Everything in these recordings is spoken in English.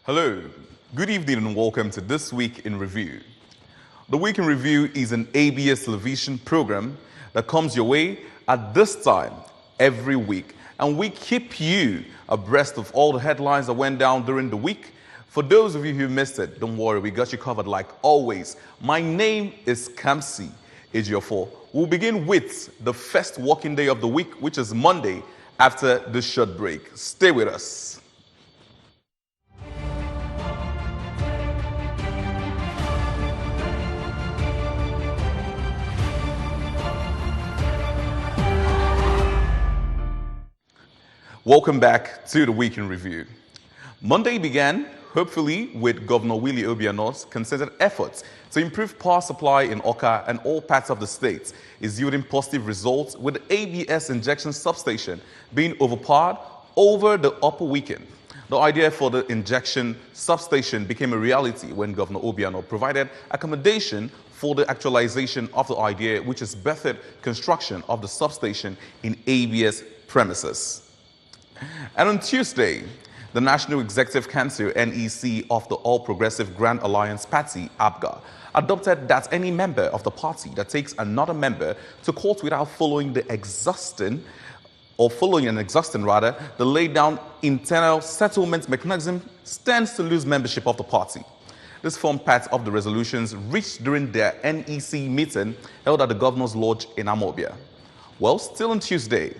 Hello, good evening and welcome to This Week in Review. The Week in Review is an ABS television program that comes your way at this time every week, and we keep you abreast of all the headlines that went down during the week. For those of you who missed it, don't worry, we got you covered like always. My name is Kamsi Ejiofor. We'll begin with the first working day of the week, which is Monday, after this short break. Stay with us. Welcome back to the Week in Review. Monday began, hopefully, with Governor Willie Obiano's concerted efforts to improve power supply in Awka and all parts of the state is yielding positive results, with the ABS injection substation being overpowered over the upper weekend. The idea for the injection substation became a reality when Governor Obiano provided accommodation for the actualization of the idea, which is birthed construction of the substation in ABS premises. And on Tuesday, the National Executive Council, NEC, of the All Progressive Grand Alliance Party, APGA, adopted that any member of the party that takes another member to court without following the laid down internal settlement mechanism stands to lose membership of the party. This formed part of the resolutions reached during their NEC meeting held at the Governor's Lodge in Amobia. Well, still on Tuesday,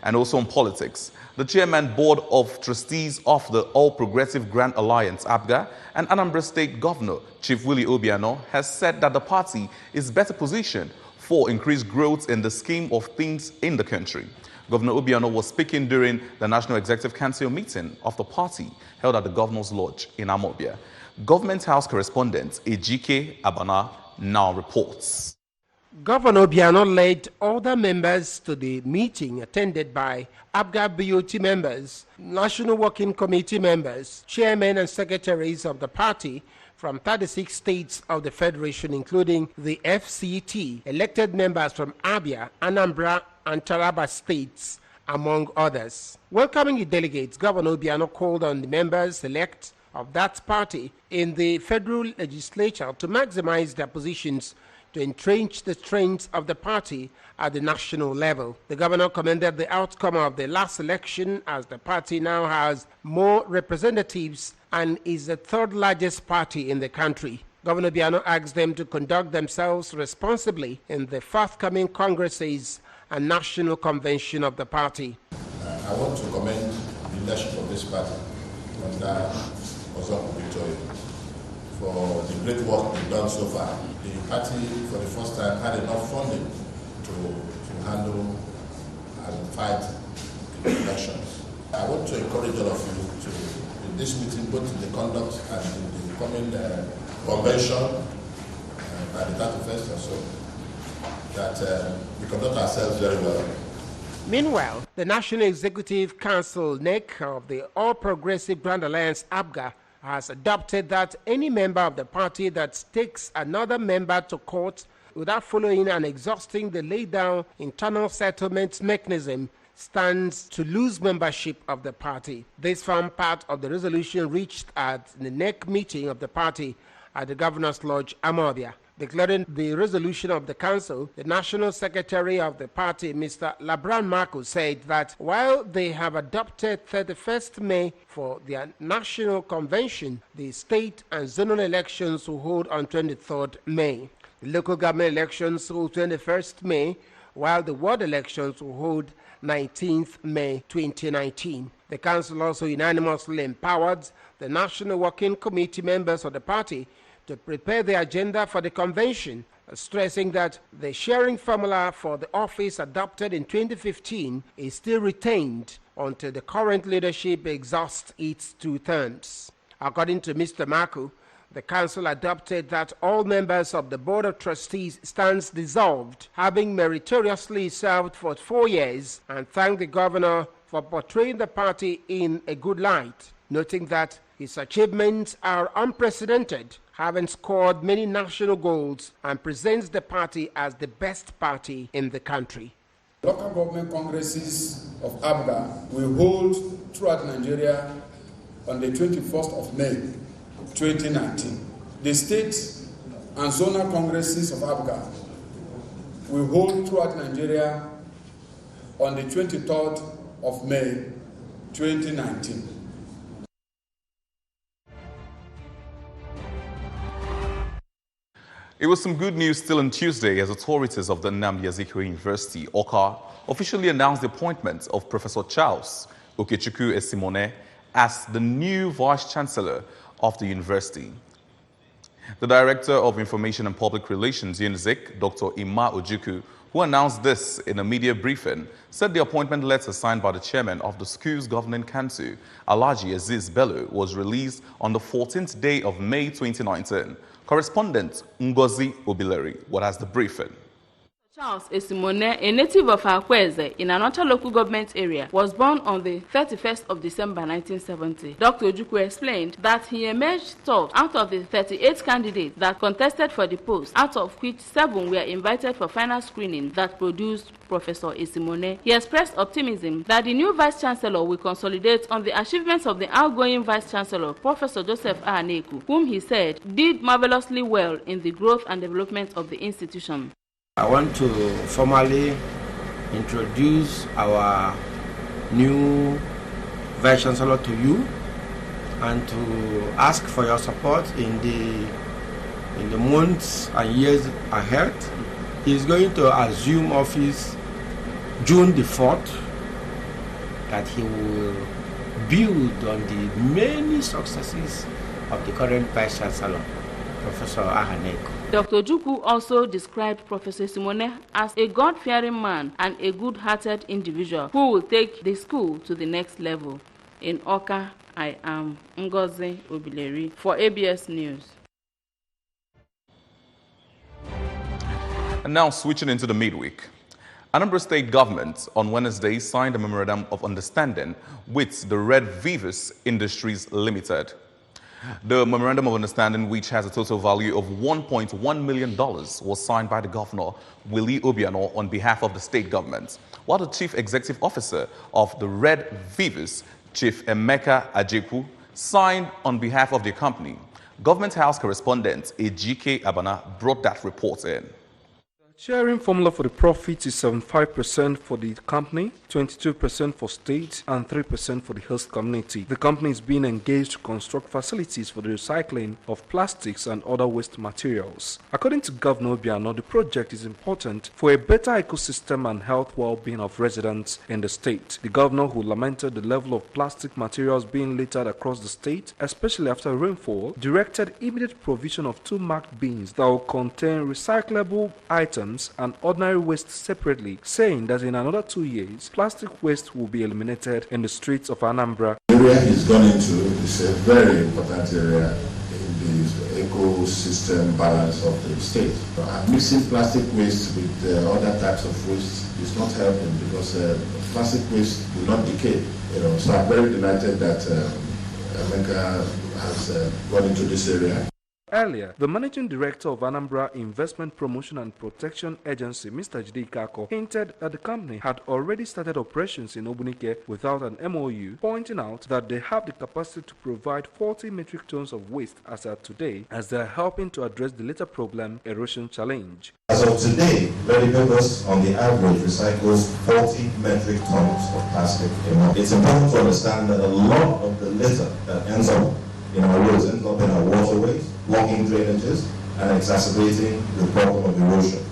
and also on politics, the Chairman Board of Trustees of the All Progressive Grand Alliance, APGA, and Anambra State Governor, Chief Willie Obiano, has said that the party is better positioned for increased growth in the scheme of things in the country. Governor Obiano was speaking during the National Executive Council meeting of the party held at the Governor's Lodge in Amobia. Government House correspondent Ejike Abana now reports. Governor Obiano led other members to the meeting attended by APGA BOT members, National Working Committee members, chairmen and secretaries of the party from 36 states of the Federation, including the FCT, elected members from Abia, Anambra, and Taraba states, among others. Welcoming the delegates, Governor Obiano called on the members-elect of that party in the federal legislature to maximize their positions to entrench the strength of the party at the national level. The governor commended the outcome of the last election, as the party now has more representatives and is the third largest party in the country. Governor Obiano asked them to conduct themselves responsibly in the forthcoming congresses and national convention of the party. I want to commend the leadership of this party under Ozoku Victoria for the great work they've done so far. The party, for the first time, had enough funding to handle and fight the elections. I want to encourage all of you to, in this meeting, both in the conduct and in the coming convention by the 31st or so, that we conduct ourselves very well. Meanwhile, the National Executive Council, NEC, of the All Progressive Grand Alliance, APGA, has adopted that any member of the party that takes another member to court without following and exhausting the laid-down internal settlement mechanism stands to lose membership of the party. This formed part of the resolution reached at the NEC meeting of the party at the Governor's Lodge, Amobia. Declaring the resolution of the council, the National Secretary of the party, Mr. Labran Marco, said that while they have adopted 31st May for their national convention, the state and zonal elections will hold on 23rd May. The local government elections hold 21st May, while the ward elections will hold 19th May 2019. The council also unanimously empowered the National Working Committee members of the party to prepare the agenda for the convention, stressing that the sharing formula for the office adopted in 2015 is still retained until the current leadership exhausts its 2 terms. According to Mr. Marco, the council adopted that all members of the Board of Trustees stands dissolved, having meritoriously served for 4 years, and thanked the governor for portraying the party in a good light, noting that his achievements are unprecedented, having scored many national goals, and presents the party as the best party in the country. Local government congresses of APGA will hold throughout Nigeria on the 21st of May 2019. The state and zonal congresses of ABGA will hold throughout Nigeria on the 23rd of May 2019. It was some good news still on Tuesday as authorities of the Nnamdi Azikiwe University, Awka, officially announced the appointment of Professor Charles Okechukwu Esimone as the new Vice-Chancellor of the university. The Director of Information and Public Relations, UNIZIK, Dr. Ima Ojukwu, who announced this in a media briefing, said the appointment letter signed by the chairman of the school's governing council, Alhaji Aziz Bello, was released on the 14th day of May 2019. Correspondent Ngozi Obileri, what has the briefing? Charles Esimone, a native of Akweze in another local government area, was born on the 31st of December 1970. Dr. Ojukwu explained that he emerged third out of the 38 candidates that contested for the post, out of which 7 were invited for final screening that produced Professor Esimone. He expressed optimism that the new Vice-Chancellor will consolidate on the achievements of the outgoing Vice-Chancellor, Professor Joseph Ahaneku, whom he said did marvelously well in the growth and development of the institution. I want to formally introduce our new Vice-Chancellor to you and to ask for your support in the months and years ahead. He is going to assume office June the 4th, that he will build on the many successes of the current Vice-Chancellor, Professor Ahaneku. Dr. Ojukwu also described Professor Simone as a God-fearing man and a good-hearted individual who will take the school to the next level. In Awka, I am Ngozi Obileri for ABS News. And now switching into the midweek. Anambra State government on Wednesday signed a memorandum of understanding with the Red Vives Industries Limited. The Memorandum of Understanding, which has a total value of $1.1 million, was signed by the Governor, Willie Obiano, on behalf of the state government, while the Chief Executive Officer of the Red Vives, Chief Emeka Ajekwu, signed on behalf of the company. Government House correspondent Ejike Abana brought that report in. Sharing formula for the profit is 75% for the company, 22% for state, and 3% for the host community. The company is being engaged to construct facilities for the recycling of plastics and other waste materials. According to Governor Obiano, the project is important for a better ecosystem and health well-being of residents in the state. The governor, who lamented the level of plastic materials being littered across the state, especially after rainfall, directed immediate provision of 2 marked bins that will contain recyclable items and ordinary waste separately, saying that in another 2 years, plastic waste will be eliminated in the streets of Anambra. The area he's gone into is a very important area in the ecosystem balance of the state. Mixing plastic waste with other types of waste is not helping because plastic waste will not decay. So I'm very delighted that Emeka has gone into this area. Earlier, the Managing Director of Anambra Investment Promotion and Protection Agency, Mr. Jide Kako, hinted that the company had already started operations in Ogbunike without an MOU, pointing out that they have the capacity to provide 40 metric tons of waste as at today, as they are helping to address the litter problem erosion challenge. As of today, Ready Papers on the average recycles 40 metric tons of plastic a month. It's important to understand that a lot of the litter that ends up in our roads ends up in our waterways, blocking drainages and exacerbating the problem of erosion.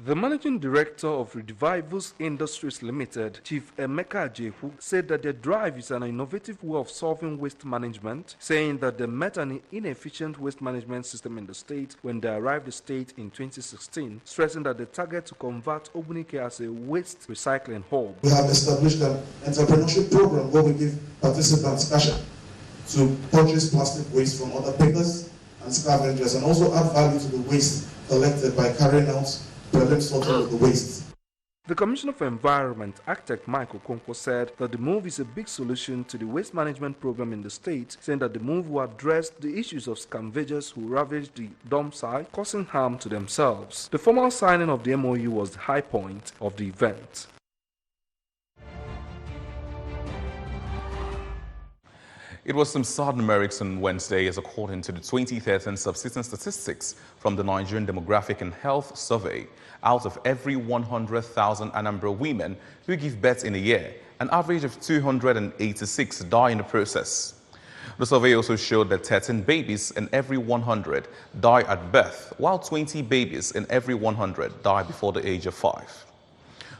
The Managing Director of Vives Industries Limited, Chief Emeka Ajekwu, said that their drive is an innovative way of solving waste management, saying that they met an inefficient waste management system in the state when they arrived the state in 2016, stressing that they target to convert Ogbunike as a waste recycling hub. We have established an entrepreneurship program where we give participants cash to purchase plastic waste from other pickers and scavengers, and also add value to the waste collected by carrying out prelim sorting of the waste. The Commissioner for Environment, Architect Michael Okonkwo, said that the move is a big solution to the waste management program in the state, saying that the move will address the issues of scavengers who ravage the dump site, causing harm to themselves. The formal signing of the MOU was the high point of the event. It was some sad numerics on Wednesday as according to the 2013 subsistence statistics from the Nigerian Demographic and Health Survey. Out of every 100,000 Anambra women who give birth in a year, an average of 286 die in the process. The survey also showed that 13 babies in every 100 die at birth, while 20 babies in every 100 die before the age of 5.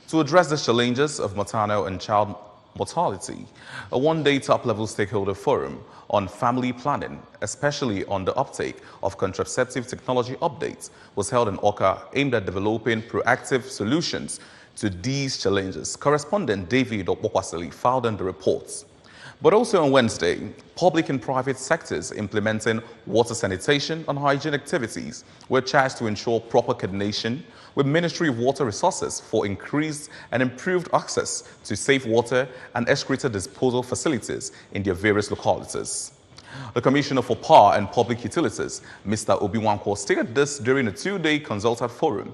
To address the challenges of maternal and child mortality, a one-day top-level stakeholder forum on family planning, especially on the uptake of contraceptive technology updates, was held in Awka, aimed at developing proactive solutions to these challenges. Correspondent David Okpokwasili filed in the reports. But also on Wednesday, public and private sectors implementing water sanitation and hygiene activities were charged to ensure proper coordination with Ministry of Water Resources for increased and improved access to safe water and excreta disposal facilities in their various localities. The Commissioner for Power and Public Utilities, Mr. Obiwankwo, stated this during a two-day consultative forum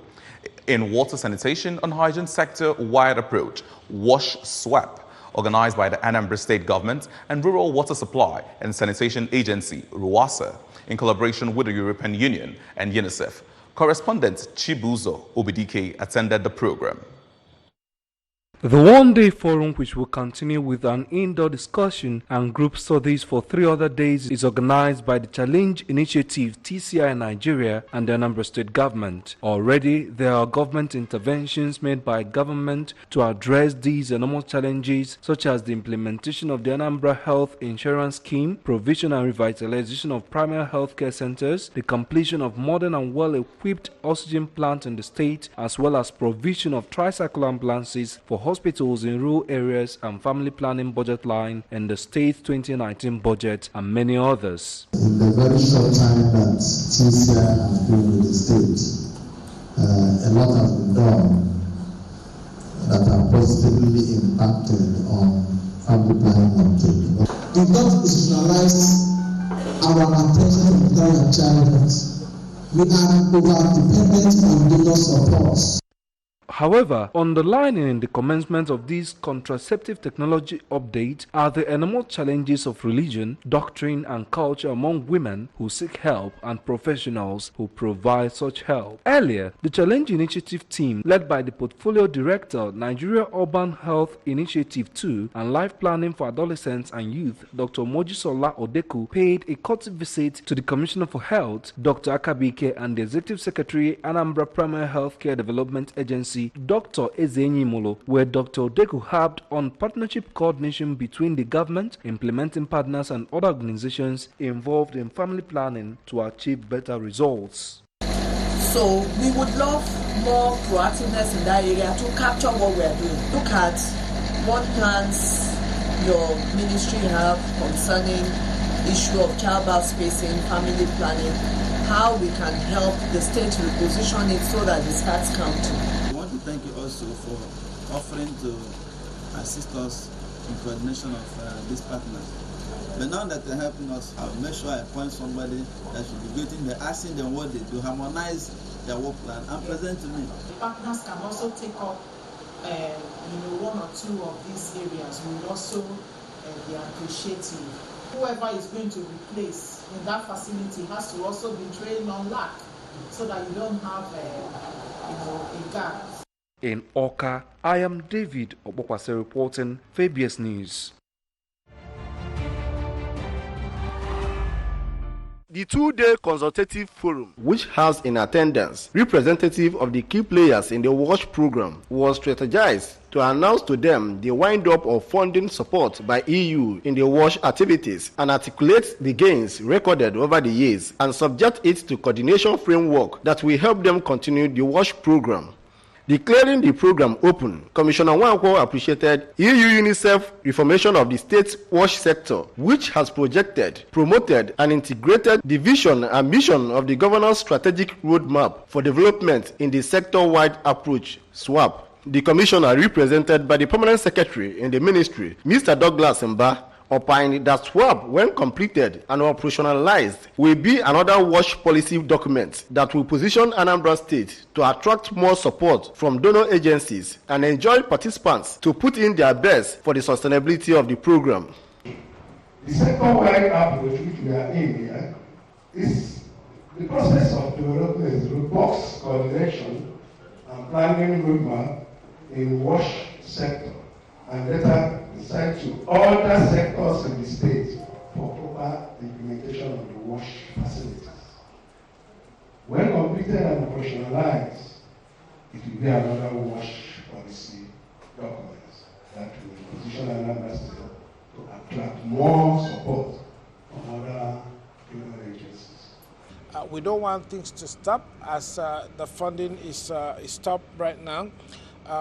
in water sanitation and hygiene sector-wide approach, Wash Swap, organized by the Anambra State Government and Rural Water Supply and Sanitation Agency, RUWASA, in collaboration with the European Union and UNICEF. Correspondent Chibuzo Obidike attended the program. The one-day forum, which will continue with an indoor discussion and group studies for 3 other days, is organized by the Challenge Initiative TCI Nigeria and the Anambra State Government. Already, there are government interventions made by government to address these enormous challenges, such as the implementation of the Anambra Health Insurance Scheme, provision and revitalization of primary health care centers, the completion of modern and well-equipped oxygen plants in the state, as well as provision of tricycle ambulances for hospitals in rural areas and family planning budget line in the state's 2019 budget, and many others. In the very short time that TCI has been with the state, a lot has been done that have positively impacted on family planning uptake. We've not institutionalized our attention to maternal and child health. We are over-dependent on donor support. However, underlining in the commencement of this contraceptive technology update are the enormous challenges of religion, doctrine, and culture among women who seek help and professionals who provide such help. Earlier, the Challenge Initiative team, led by the Portfolio Director, Nigeria Urban Health Initiative 2 and Life Planning for Adolescents and Youth, Dr. Mojisola Odeku, paid a courtesy visit to the Commissioner for Health, Dr. Akabike, and the Executive Secretary, Anambra Primary Healthcare Development Agency, Dr. Ezenyi Molo, where Dr. Odeku harped on partnership coordination between the government, implementing partners, and other organizations involved in family planning to achieve better results. So we would love more proactiveness in that area to capture what we are doing. Look at what plans your ministry have concerning issue of childbirth spacing, family planning, how we can help the state reposition it so that it starts counting. Thank you also for offering to assist us in coordination of these partners. But now that they're helping us, I'll make sure I appoint somebody that should be getting there, asking them what they do, harmonize their work plan, and present to me. Partners can also take up, one or two of these areas. We will also be appreciative. Whoever is going to replace in that facility has to also be trained on LAC, so that you don't have a gap. In Awka, I am David Okpokwase reporting Fabius News. The two-day consultative forum, which has in attendance representatives of the key players in the WASH program, was strategized to announce to them the wind-up of funding support by EU in the WASH activities and articulate the gains recorded over the years and subject it to coordination framework that will help them continue the WASH program. Declaring the program open, Commissioner Nwankwo appreciated EU UNICEF reformation of the state's WASH sector, which has projected, promoted, and integrated the vision and mission of the governor's strategic roadmap for development in the sector-wide approach, SWAP. The commissioner, represented by the permanent secretary in the ministry, Mr. Douglas Mba, opined that SWAP, when completed and operationalized, will be another WASH policy document that will position Anambra State to attract more support from donor agencies and enjoin participants to put in their best for the sustainability of the program. The sector-wide approach which we are in here is the process of development is robust coordination and planning roadmap in wash sector and later decide to other sectors in the state for proper implementation of the wash facilities. When completed and operationalized, it will be another wash policy document that will position Anambra State to attract more support from other government agencies. We don't want things to stop as the funding is stopped right now.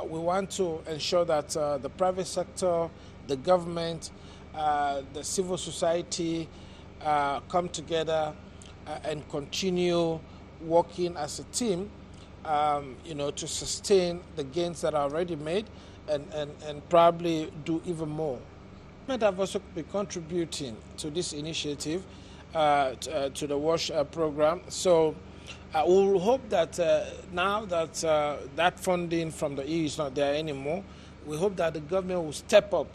We want to ensure that the private sector, the government, the civil society come together and continue working as a team, to sustain the gains that are already made and probably do even more. Government have also been contributing to this initiative, to the WASH program. So we will hope that now that that funding from the EU is not there anymore, we hope that the government will step up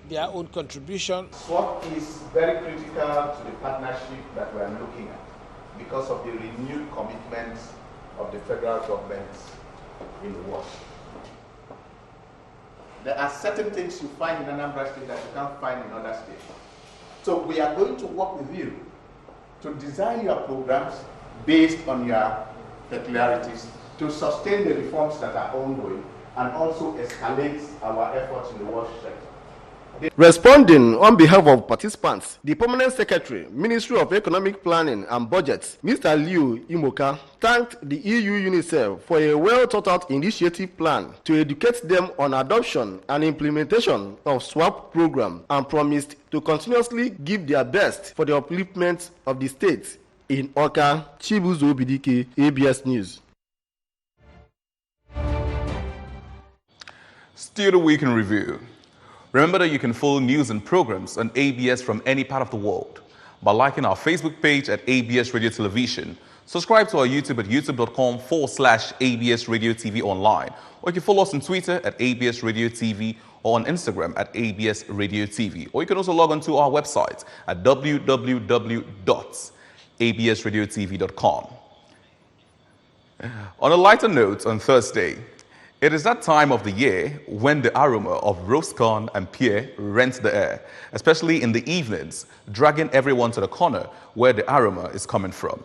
their own contribution. SWAP is very critical to the partnership that we are looking at because of the renewed commitments of the federal government in the WASH. There are certain things you find in Anambra State that you can't find in other states. So we are going to work with you to design your programs based on your peculiarities to sustain the reforms that are ongoing and also escalate our efforts in the WASH sector. Responding on behalf of participants, the Permanent Secretary, Ministry of Economic Planning and Budget, Mr. Liu Imoka, thanked the EU UNICEF for a well-thought-out initiative plan to educate them on adoption and implementation of SWAP program and promised to continuously give their best for the upliftment of the state. In Oka, Chibuzo Bidike, ABS News. Still the Week in Review. Remember that you can follow news and programs on ABS from any part of the world by liking our Facebook page at ABS Radio Television. Subscribe to our YouTube at youtube.com/ABS Radio TV online. Or you can follow us on Twitter at ABS Radio TV or on Instagram at ABS Radio TV. Or you can also log on to our website at www.absradiotv.com. On a lighter note, on Thursday, it is that time of the year when the aroma of roast corn and pear rents the air, especially in the evenings, dragging everyone to the corner where the aroma is coming from.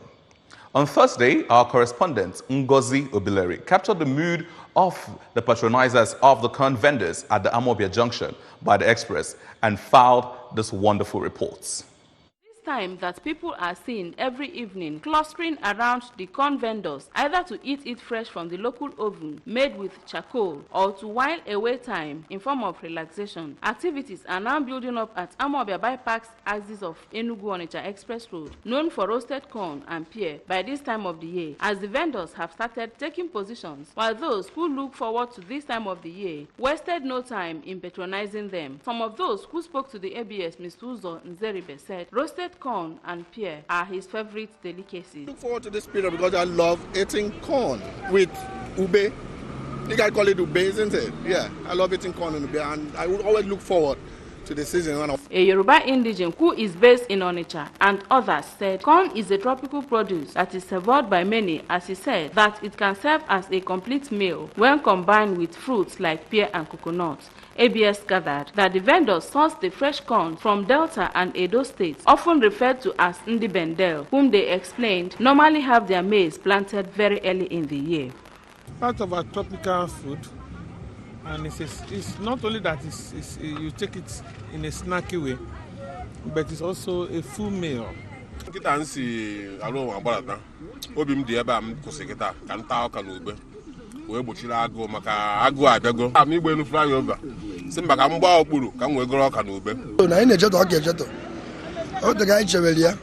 On Thursday, our correspondent, Ngozi Obileri, captured the mood of the patronizers of the corn vendors at the Amobia Junction by the Express and filed this wonderful report. Time that people are seen every evening clustering around the corn vendors, either to eat it fresh from the local oven made with charcoal or to while away time in form of relaxation. Activities are now building up at Amobia Bypass axis of Enugu-Onitsha Express Road, known for roasted corn and pear by this time of the year, as the vendors have started taking positions, while those who look forward to this time of the year wasted no time in patronizing them. Some of those who spoke to the ABS, Ms. Uzo Nzeribe, said roasted corn and pear are his favorite delicacies. I look forward to this period because I love eating corn with ube. You guys call it ube, isn't it? Yeah, I love eating corn and ube, and I would always look forward to the season. A Yoruba indigene who is based in Onitsha and others said corn is a tropical produce that is savored by many, as he said that it can serve as a complete meal when combined with fruits like pear and coconut. ABS gathered that the vendors source the fresh corn from Delta and Edo states, often referred to as Ndi Bendel, whom they explained normally have their maize planted very early in the year. Part of our tropical food, and it's not only that you take it in a snacky way, but it's also a full meal. wee gbochiri agụụ maka agụụ abịago am igbe enu fly over si mba ka m gbaa okpuru ka m wee gụrụ ọka na ube na anyị na-echeto ọka echeto oge anyị chewere ya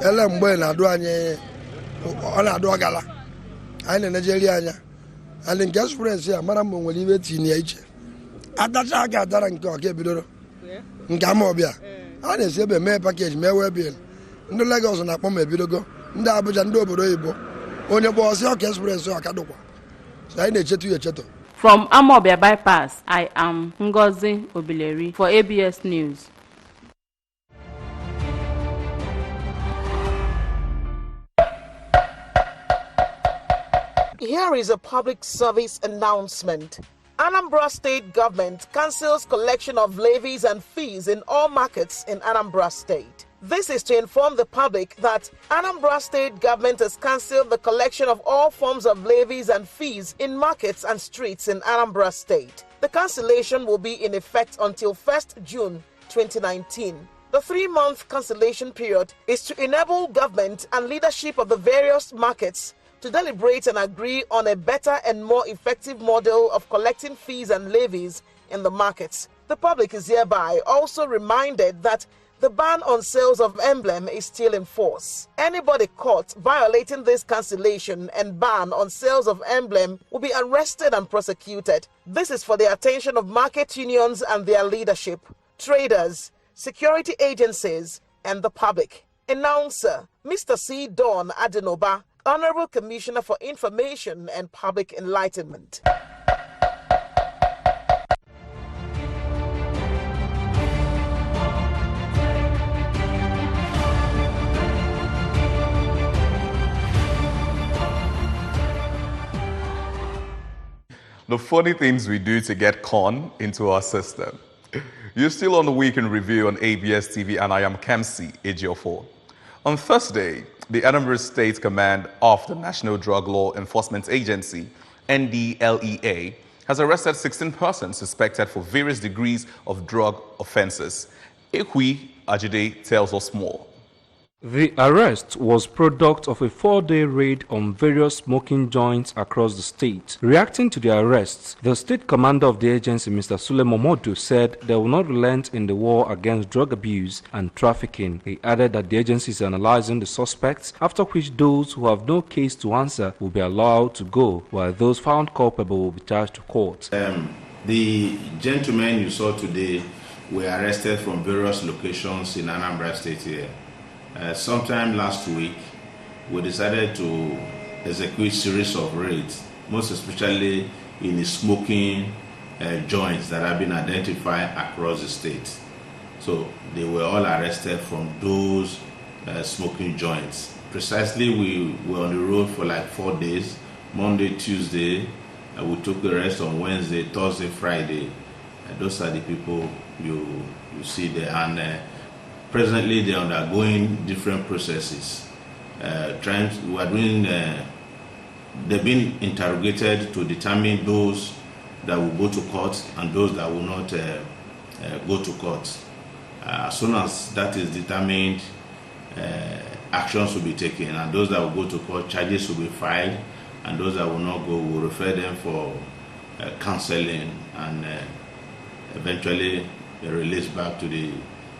ele mgbe na-adụ anyị ọ na-adụ ọgala anyị na-enejeri anya anyị nke express ya mara mgbe nwere ibe tinye ya iche atacha aka adara nke ọka ebidoro nke ama ọbịa a na-esi ebe mee pakeji mee wee bin ndị Lagos na-akpọ m ebidogo ndị Abuja ndị obodo oyibo onye bụ ọsị ọka express ọka dụkwa so anyị na-echeto ya echeto. From Amobia Bypass, I am Ngozi Obileri for ABS News. Here is a public service announcement. Anambra State government cancels collection of levies and fees in all markets in Anambra State. This is to inform the public that Anambra State government has cancelled the collection of all forms of levies and fees in markets and streets in Anambra State. The cancellation will be in effect until 1st June 2019. The 3-month cancellation period is to enable government and leadership of the various markets to deliberate and agree on a better and more effective model of collecting fees and levies in the markets. The public is hereby also reminded that the ban on sales of emblem is still in force. Anybody caught violating this cancellation and ban on sales of emblem will be arrested and prosecuted. This is for the attention of market unions and their leadership, traders, security agencies, and the public. Announcer, Mr. C. Dawn Adenoba, Honorable Commissioner for Information and Public Enlightenment. The funny things we do to get corn into our system. You're still on the Weekend Review on ABS TV, and I am Kemsi Ejiofor. On Thursday, the Anambra State Command of the National Drug Law Enforcement Agency, NDLEA, has arrested 16 persons suspected for various degrees of drug offenses. Ekwi Ajide tells us more. The arrest was product of a 4-day raid on various smoking joints across the state. Reacting to the arrests, the state commander of the agency, Mr. Sule Momodu, said they will not relent in the war against drug abuse and trafficking. He added that the agency is analyzing the suspects, after which those who have no case to answer will be allowed to go, while those found culpable will be charged to court. The gentlemen you saw today were arrested from various locations in Anambra State here. Sometime last week, we decided to execute a series of raids, most especially in the smoking joints that have been identified across the state. So they were all arrested from those smoking joints. Precisely, we were on the road for like 4 days, Monday, Tuesday, we took the rest on Wednesday, Thursday, Friday. Those are the people you see there. And presently, they are undergoing different processes. They've been interrogated to determine those that will go to court and those that will not go to court. As soon as that is determined, actions will be taken, and those that will go to court, charges will be filed, and those that will not go, will refer them for counseling and eventually released back to the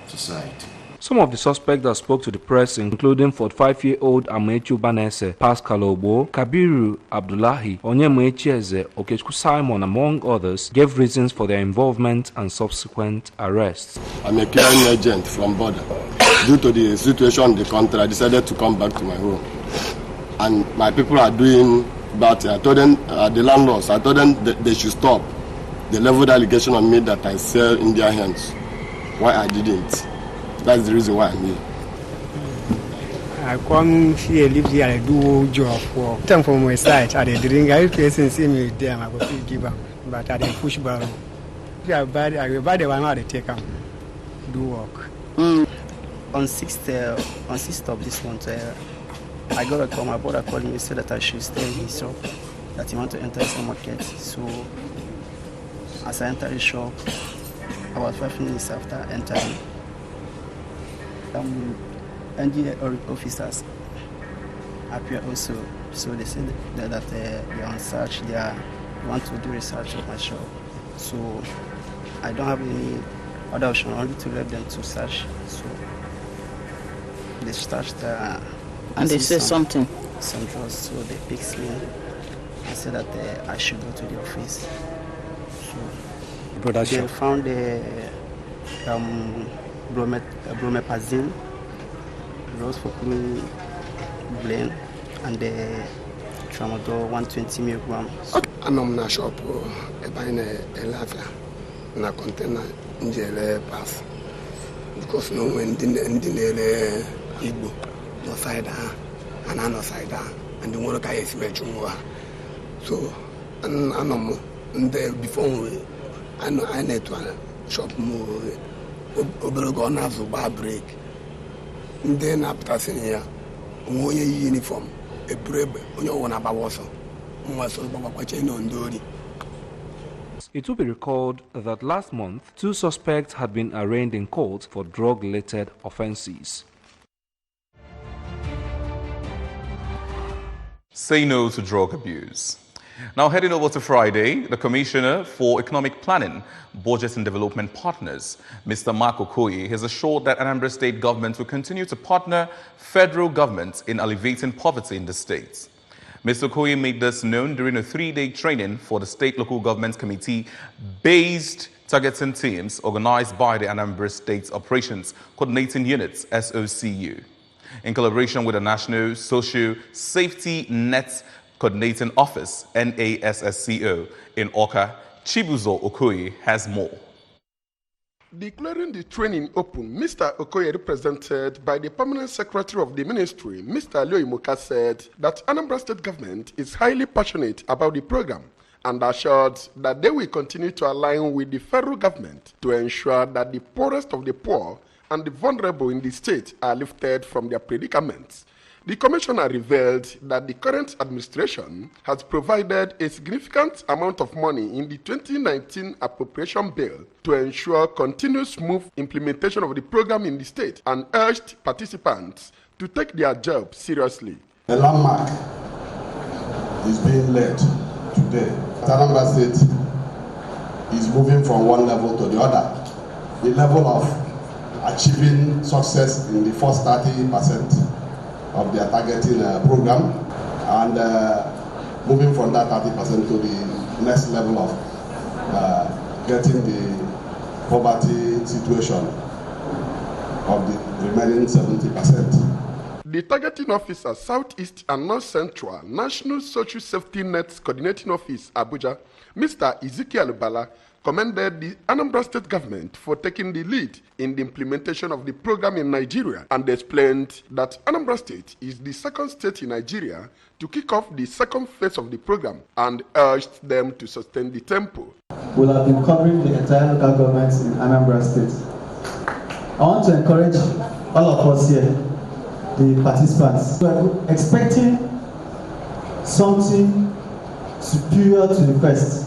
society. Some of the suspects that spoke to the press, including 45-year-old Amechu Banese, Pascal Obo, Kabiru Abdullahi, Onyemechi Eze, Okechukwu Simon, among others, gave reasons for their involvement and subsequent arrests. I'm a clearing agent from border. Due to the situation in the country, I decided to come back to my home. And my people are doing bad. I told them, the landlords, I told them that they should stop. They leveled allegation on me that I sell in their hands. Why I didn't. That's the reason why I'm here. I come here, live here, I do job for time from my side. I didn't get person see me with them, I go give them. But I didn't push back. I buy the one I take them, do work. On 6th of this month, I got a call. My brother called me, said that I should stay in his shop, that he want to enter some market. So as I entered the shop, about 5 minutes after entering, NGA officers appear also. So they said that they are on search. They want to do research of my shop. So I don't have any other option, only to let them to search. So they searched. And they say something. Some drugs. So they picked me and said that I should go to the office. So they found a bromepazine, rosfoclin, blend, and the tramadol 120 milligrams. I'm in a shop, buying a lava in a container in the pass. Because no one didn't Igbo, no side and another side, and the one guy is Mejumwa. So, and before I need to shop more. Oberogon has a bar break. And then after seeing here, uniform, a brave, on your one about also. It will be recalled that last month, 2 suspects had been arraigned in court for drug-related offences. Say no to drug abuse. Now heading over to Friday, the Commissioner for Economic Planning, Budget and Development Partners, Mr. Mark Okoye, has assured that Anambra State government will continue to partner federal government in alleviating poverty in the state. Mr. Okoye made this known during a 3-day training for the State Local Government Committee-based targeting teams organized by the Anambra State Operations Coordinating Units, SOCU, in collaboration with the National Social Safety Net Coordinating Office, NASSCO, in Awka. Chibuzo Okoye has more. Declaring the training open, Mr. Okoye, represented by the Permanent Secretary of the Ministry, Mr. Leo said that Anambra State government is highly passionate about the program and assured that they will continue to align with the federal government to ensure that the poorest of the poor and the vulnerable in the state are lifted from their predicaments. The Commissioner revealed that the current administration has provided a significant amount of money in the 2019 appropriation bill to ensure continuous smooth implementation of the program in the state and urged participants to take their job seriously. A landmark is being led today. Anambra State is moving from one level to the other. The level of achieving success in the first 30% of their targeting program, and moving from that 30% to the next level of getting the poverty situation of the remaining 70%. The targeting officer, Southeast and North Central National Social Safety Net Coordinating Office, Abuja, Mr. Ezekiel Bala, commended the Anambra State government for taking the lead in the implementation of the program in Nigeria and explained that Anambra State is the second state in Nigeria to kick off the second phase of the program and urged them to sustain the tempo. We have been covering the entire local governments in Anambra State. I want to encourage all of us here, the participants, we are expecting something superior to the first.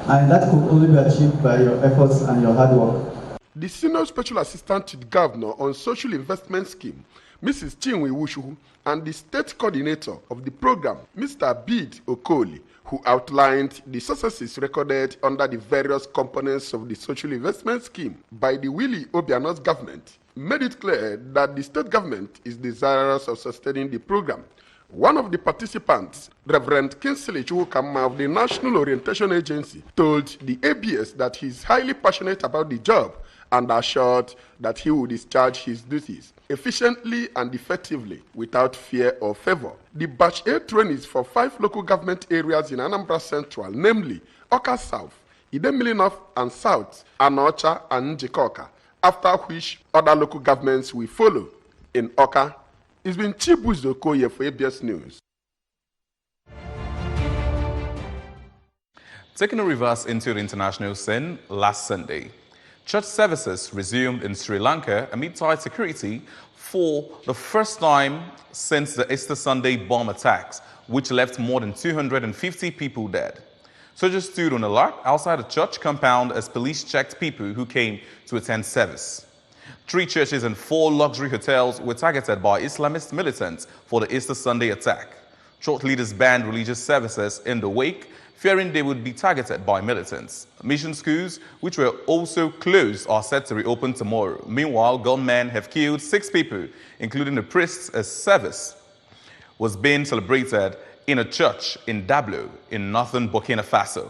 And that could only be achieved by your efforts and your hard work. The Senior Special Assistant to the Governor on Social Investment Scheme, Mrs. Chinwe Wushu, and the State Coordinator of the program, Mr. Bid Okoli, who outlined the successes recorded under the various components of the Social Investment Scheme by the Willie Obiano's government, made it clear that the state government is desirous of sustaining the program. One of the participants, Reverend Kinsley Chukwukama of the National Orientation Agency, told the ABS that he is highly passionate about the job and assured that he will discharge his duties efficiently and effectively without fear or favor. The Batch A trainees for 5 local government areas in Anambra Central, namely Awka South, Idemili North and South, Anocha and Njikoka, after which other local governments will follow. In Awka, it's been Chibuzo Okoye for ABS News. Taking a reverse into the international scene, last Sunday, church services resumed in Sri Lanka amid tight security for the first time since the Easter Sunday bomb attacks, which left more than 250 people dead. Soldiers stood on alert outside the church compound as police checked people who came to attend service. 3 churches and 4 luxury hotels were targeted by Islamist militants for the Easter Sunday attack. Church leaders banned religious services in the wake, fearing they would be targeted by militants. Mission schools, which were also closed, are set to reopen tomorrow. Meanwhile, gunmen have killed 6 people, including the priests, as service was being celebrated in a church in Dablo in northern Burkina Faso.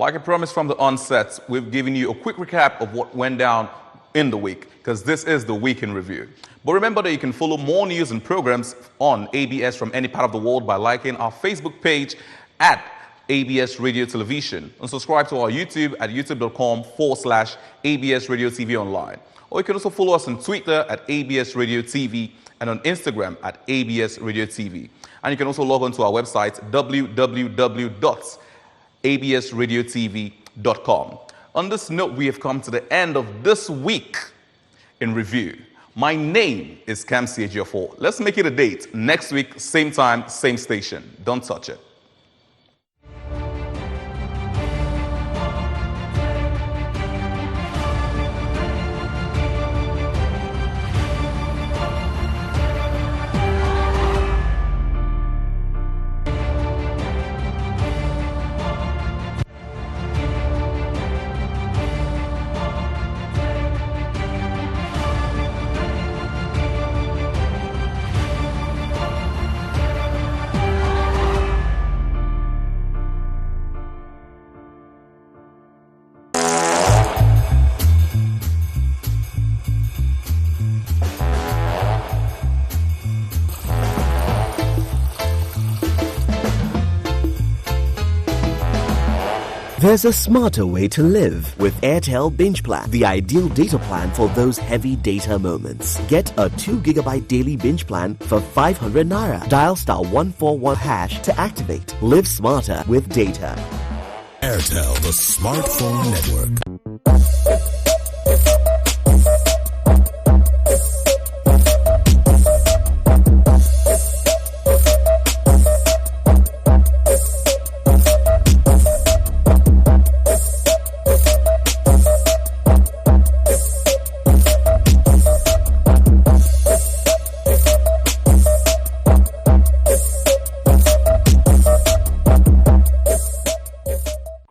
Like I promised from the onset, we've given you a quick recap of what went down in the week, because this is the Week in Review. But remember that you can follow more news and programs on ABS from any part of the world by liking our Facebook page at ABS Radio Television and subscribe to our YouTube at youtube.com/ABS Radio TV Online. Or you can also follow us on Twitter at ABS Radio TV and on Instagram at ABS Radio TV. And you can also log on to our website www.absradiotv.com. On this note, we have come to the end of this Week in Review. My name is Kamsi Ejiofor. Let's make it a date. Next week, same time, same station. Don't touch it. There's a smarter way to live with Airtel Binge Plan, the ideal data plan for those heavy data moments. Get a 2 GB daily binge plan for 500 Naira. Dial *141# to activate. Live smarter with data. Airtel, the smartphone network.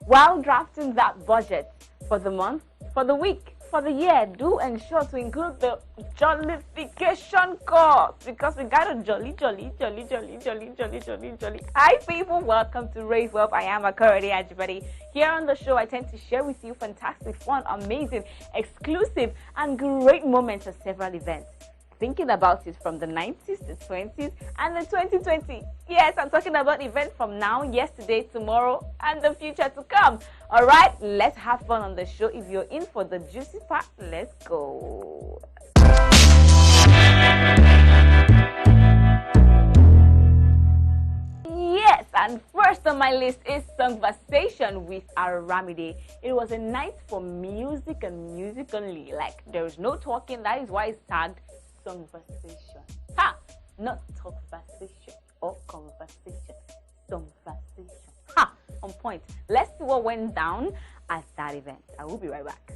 While drafting that budget for the month, for the week, for the year, do ensure to include the jollification cost, because we got a jolly. Hi people, welcome to Raise Wealth. I am Akorede Ajibade. Here on the show, I tend to share with you fantastic, fun, amazing, exclusive, and great moments at several events. Thinking about it from the 90s, the 20s, and the 2020. Yes, I'm talking about events from now, yesterday, tomorrow, and the future to come. All right, let's have fun on the show. If you're in for the juicy part, let's go. Yes, and first on my list is Conversation with Aramide. It was a night for music and music only. Like, there is no talking. That is why it's tagged Conversation. Ha! Not conversation or conversation. Conversation. Ha! On point. Let's see what went down at that event. I will be right back.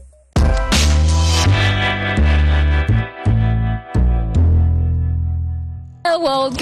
Well, good